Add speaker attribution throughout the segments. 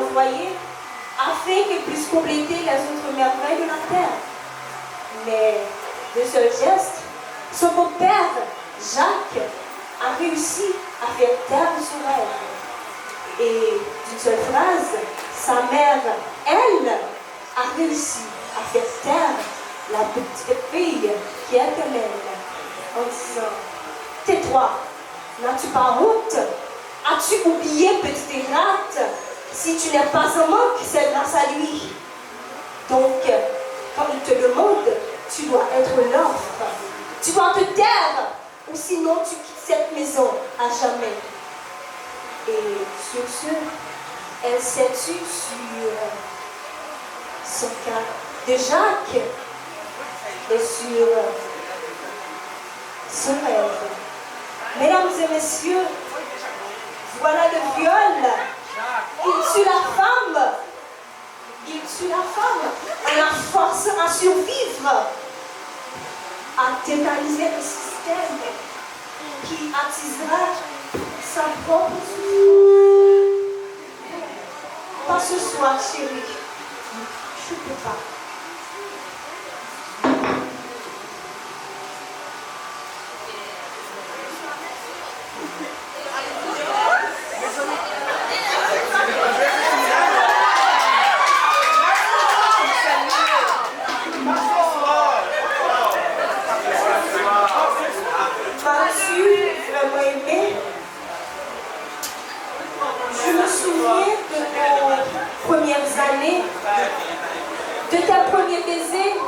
Speaker 1: envoyé afin qu'il puisse compléter les autres merveilles de la terre. Mais de ce geste, son beau-père, Jacques, a réussi à faire taire son rêve. Et d'une seule phrase, sa mère, elle, a réussi à faire taire la petite fille qui est elle, en disant: tais-toi, n'as-tu pas honte? As-tu oublié, petite ingrate? Si tu n'es pas en manque, c'est grâce à lui. Donc, quand il te demande, tu dois être l'offre. Tu dois te taire, ou sinon tu quittes cette maison à jamais. Et sur ce, elle s'est tue sur son cas de Jacques et sur son rêve. Mesdames et messieurs, voilà le viol. Il tue la femme. Il tue la femme en la forçant à survivre, à tétaniser le système qui attisera sa propre souffrance. Pas ce soir, chérie. Je ne peux pas. De tes premiers baisers,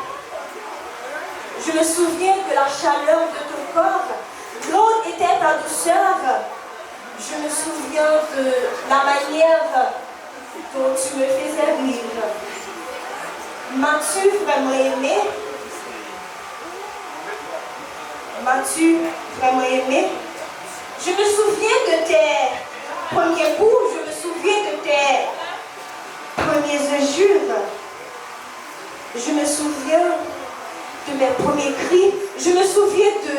Speaker 1: je me souviens de la chaleur de ton corps, l'autre était ta douceur. Je me souviens de la manière dont tu me faisais vivre. M'as-tu vraiment aimé? M'as-tu vraiment aimé? Je me souviens de tes premiers coups, je me souviens de tes premiers injures. Je me souviens de mes premiers cris. Je me souviens de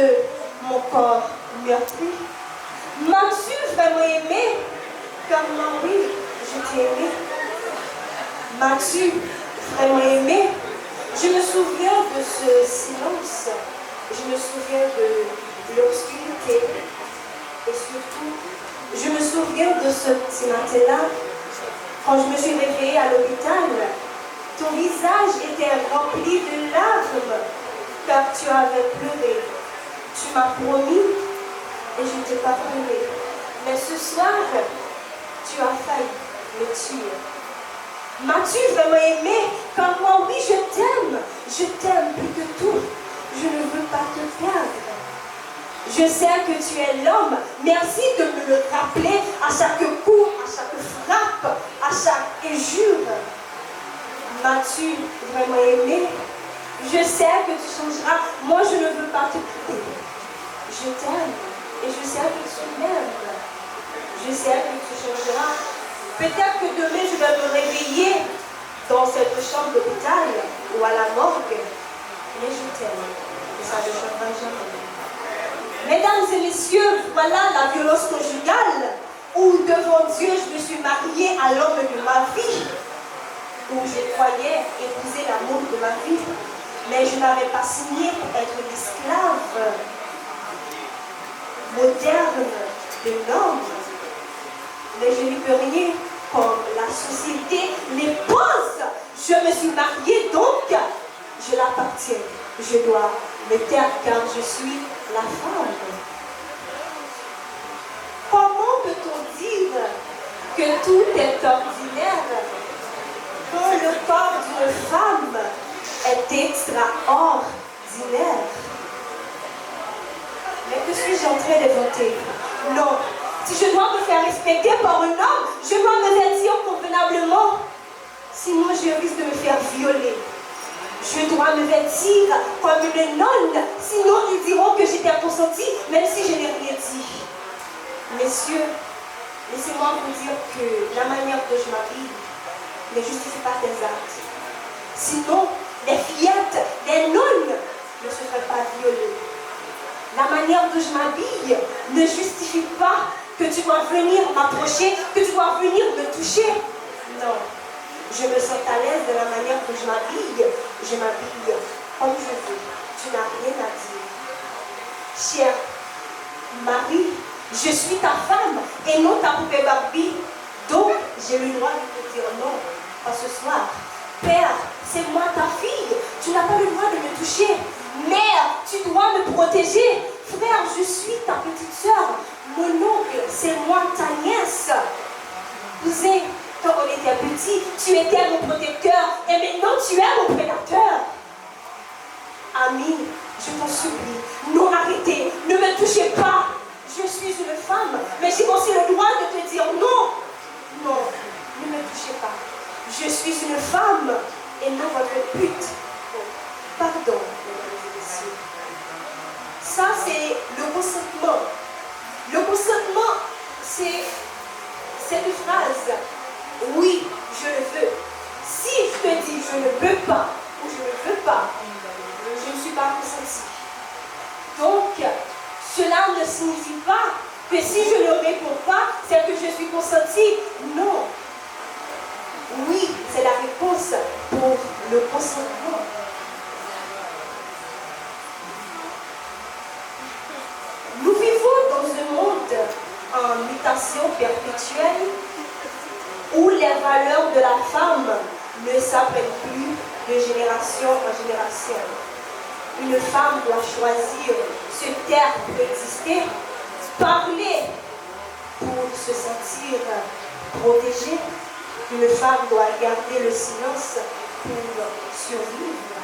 Speaker 1: mon corps meurtri. M'as-tu vraiment aimé? Comme moi, oui, je t'ai aimé. M'as-tu vraiment aimé? Je me souviens de ce silence. Je me souviens de l'obscurité. Et surtout, je me souviens de ce petit matin-là, quand je me suis réveillée à l'hôpital. Ton visage était rempli de larmes, car tu avais pleuré. Tu m'as promis et je ne t'ai pas pardonné. Mais ce soir, tu as failli me tuer. M'as-tu vraiment aimé? Comme moi, oui, je t'aime plus que tout. Je ne veux pas te perdre. Je sais que tu es l'homme. Merci de me le rappeler à chaque coup, à chaque frappe, à chaque injure. M'as-tu vraiment aimé? Je sais que tu changeras. Moi, je ne veux pas te quitter. Je t'aime et je sais que tu m'aimes. Je sais que tu changeras. Peut-être que demain, je vais me réveiller dans cette chambre d'hôpital ou à la morgue. Mais je t'aime. Et ça ne changera jamais. Mesdames et messieurs, voilà la violence conjugale où devant Dieu, je me suis mariée à l'homme de ma vie. Où je croyais épouser l'amour de ma vie, mais je n'avais pas signé pour être l'esclave moderne de l'homme. Mais je n'y peux rien, comme la société l'impose. Je me suis mariée, donc je l'appartiens. Je dois me taire car je suis la femme. Comment peut-on dire que tout est ordinaire quand le corps d'une femme est extraordinaire? Mais que suis-je en train d'inventer? Non. Si je dois me faire respecter par un homme, je dois me vêtir convenablement. Sinon, je risque de me faire violer. Je dois me vêtir comme une nonne. Sinon, ils diront que j'étais consentie, même si je n'ai rien dit. Messieurs, laissez-moi vous dire que la manière dont je m'habille ne justifie pas tes actes. Sinon, les fillettes, les nonnes ne se feraient pas violer. La manière dont je m'habille ne justifie pas que tu dois venir m'approcher, que tu dois venir me toucher. Non. Je me sens à l'aise de la manière que je m'habille comme je veux. Tu n'as rien à dire. Chère Marie, je suis ta femme et non ta poupée Barbie. Donc, j'ai le droit de te dire non. Pas ce soir. Père, c'est moi ta fille. Tu n'as pas le droit de me toucher. Mère, tu dois me protéger. Frère, je suis ta petite soeur. Mon oncle, c'est moi ta nièce. Cousin, quand on était petit, tu étais mon protecteur et maintenant tu es mon prédateur. Ami, je t'en supplie, non arrêtez, ne me touchez pas. Je suis une femme, mais j'ai aussi le droit de te dire non. Non, ne me touchez pas. Je suis une femme et non votre pute. Pardon, mesdames et messieurs. Ça, c'est le consentement. Le consentement, c'est cette phrase. Oui, je le veux. Si je te dis je ne veux pas ou je ne veux pas, je ne suis pas consentie. Donc, cela ne signifie pas que si je ne réponds pas, c'est que je suis consentie. Non. Oui, c'est la réponse pour le consentement. Nous vivons dans un monde en mutation perpétuelle où les valeurs de la femme ne s'apprennent plus de génération en génération. Une femme doit choisir se taire pour exister, parler pour se sentir protégée. Une femme doit garder le silence pour survivre.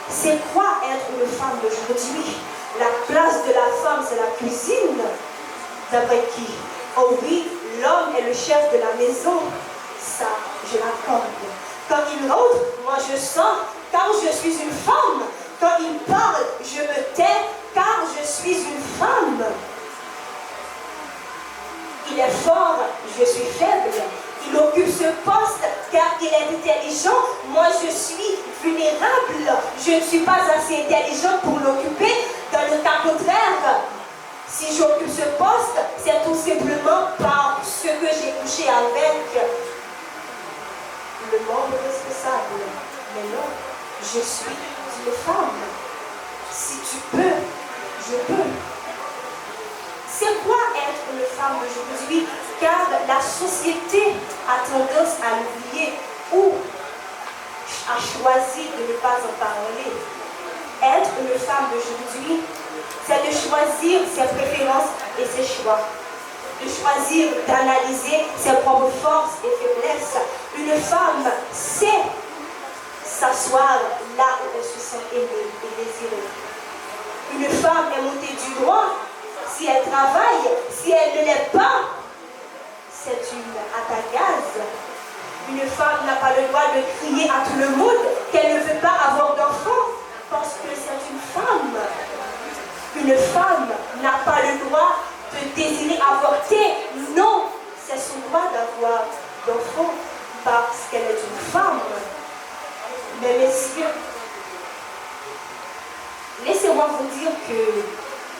Speaker 1: C'est quoi être une femme d'aujourd'hui? La place de la femme, c'est la cuisine. D'après qui? Oh oui, l'homme est le chef de la maison. Ça, je l'accorde. Quand il rentre, moi je sors, car je suis une femme. Quand il parle, je me tais, car je suis une femme. Il est fort, je suis faible. Il occupe ce poste car il est intelligent. Moi, je suis vulnérable. Je ne suis pas assez intelligente pour l'occuper. Dans le cas contraire, si j'occupe ce poste, c'est tout simplement par ce que j'ai couché avec le membre responsable. Mais non, je suis une femme. Si tu peux, je peux. C'est quoi être une femme d'aujourd'hui? Car la société a tendance à l'oublier ou a choisi de ne pas en parler. Être une femme d'aujourd'hui, c'est de choisir ses préférences et ses choix. De choisir d'analyser ses propres forces et faiblesses. Une femme sait s'asseoir là où elle se sent aimée et désirée. Une femme est montée du droit. Si elle travaille, si elle ne l'est pas, c'est une attaque à gaz. Une femme n'a pas le droit de crier à tout le monde qu'elle ne veut pas avoir d'enfant parce que c'est une femme. Une femme n'a pas le droit de désirer avorter. Non, c'est son droit d'avoir d'enfant parce qu'elle est une femme. Mais messieurs, laissez-moi vous dire que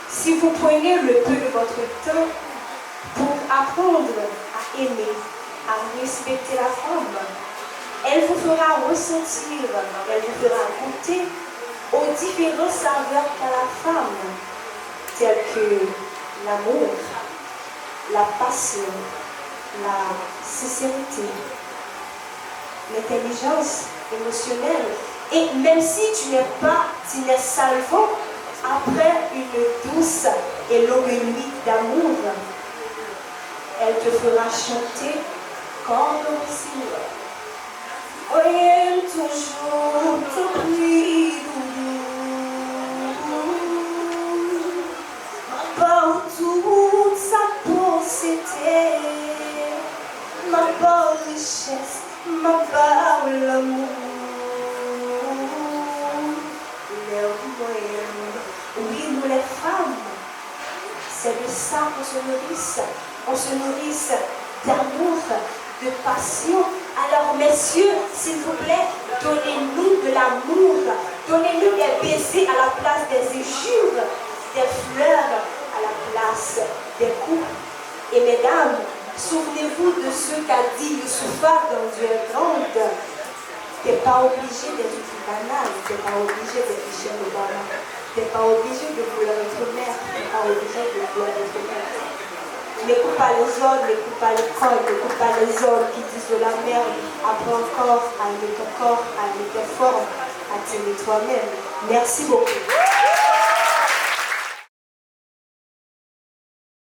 Speaker 1: si vous prenez le peu de votre temps pour apprendre à aimer, à respecter la femme, elle vous fera ressentir, elle vous fera goûter aux différentes saveurs qu'a la femme, telles que l'amour, la passion, la sincérité, l'intelligence émotionnelle. Et même si tu n'es pas dîner salvant, après une douce et longue nuit d'amour, elle te fera chanter comme un rossignol. Oui, toujours te prie, ma part toute sa pensée, ma part richesse, ma part l'amour. Oui, nous les femmes, c'est de ça qu'on se nourrisse. On se nourrisse d'amour, de passion. Alors, messieurs, s'il vous plaît, donnez-nous de l'amour. Donnez-nous des baisers à la place des injures, des fleurs à la place des coups. Et mesdames, Souvenez-vous de ce qu'a dit Youssoufa dans Dieu est grande. Tu n'es pas obligé d'être une banale, tu n'es pas obligé d'être Michelle Obama, tu n'es pas obligé de vouloir être mère, tu n'es pas obligé de vouloir être mère. N'écoute pas les hommes, n'écoute pas l'école, n'écoute pas les hommes qui disent de la merde. Apprends encore à aimer ton corps, à aimer tes formes, à t'aimer toi-même. Merci beaucoup.